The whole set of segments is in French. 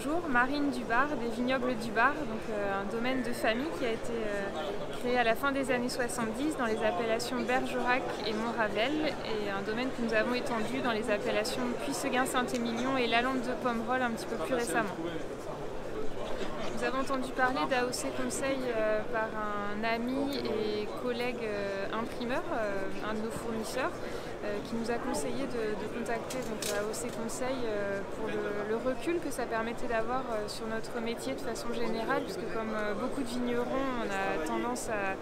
Bonjour, Marine Dubar, des vignobles Dubar, donc un domaine de famille qui a été créé à la fin des années 70 dans les appellations Bergerac et Montravel, et un domaine que nous avons étendu dans les appellations Puisseguin-Saint-Émilion et Lalande de Pomerol un petit peu plus récemment. Nous avons entendu parler d'AOC Conseil par un ami et collègue imprimeur, un de nos fournisseurs, qui nous a conseillé de contacter AOC Conseil pour le recul que ça permettait d'avoir sur notre métier de façon générale, puisque comme beaucoup de vignerons, on a tendance à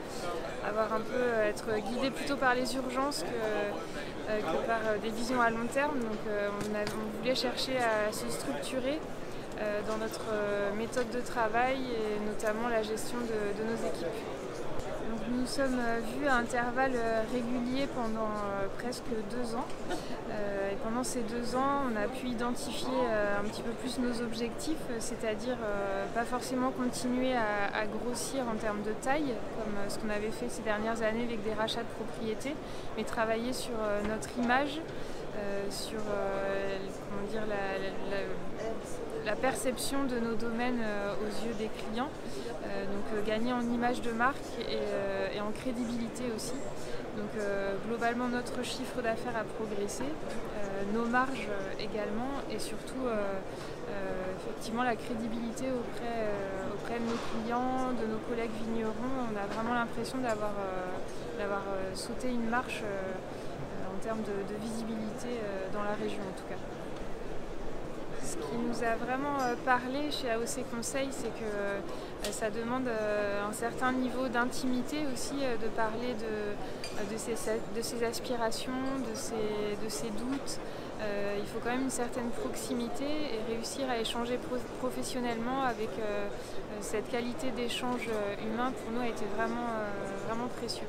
être guidé plutôt par les urgences que par des visions à long terme. Donc on voulait chercher à se structurer dans notre méthode de travail et notamment la gestion de nos équipes. Donc, nous nous sommes vus à intervalles réguliers pendant presque 2 ans. Et pendant ces 2 ans, on a pu identifier un petit peu plus nos objectifs, c'est-à-dire pas forcément continuer à grossir en termes de taille, comme ce qu'on avait fait ces dernières années avec des rachats de propriétés, mais travailler sur notre image, sur la perception de nos domaines aux yeux des clients, donc gagner en image de marque et en crédibilité aussi. Donc globalement notre chiffre d'affaires a progressé, nos marges également, et surtout effectivement la crédibilité auprès de nos clients, de nos collègues vignerons. On a vraiment l'impression d'avoir sauté une marche en termes de visibilité dans la région en tout cas. Ce qui nous a vraiment parlé chez AOC Conseil, c'est que ça demande un certain niveau d'intimité aussi, de parler de ses aspirations, de ses doutes. Il faut quand même une certaine proximité et réussir à échanger professionnellement avec cette qualité d'échange humain, pour nous, a été vraiment précieux.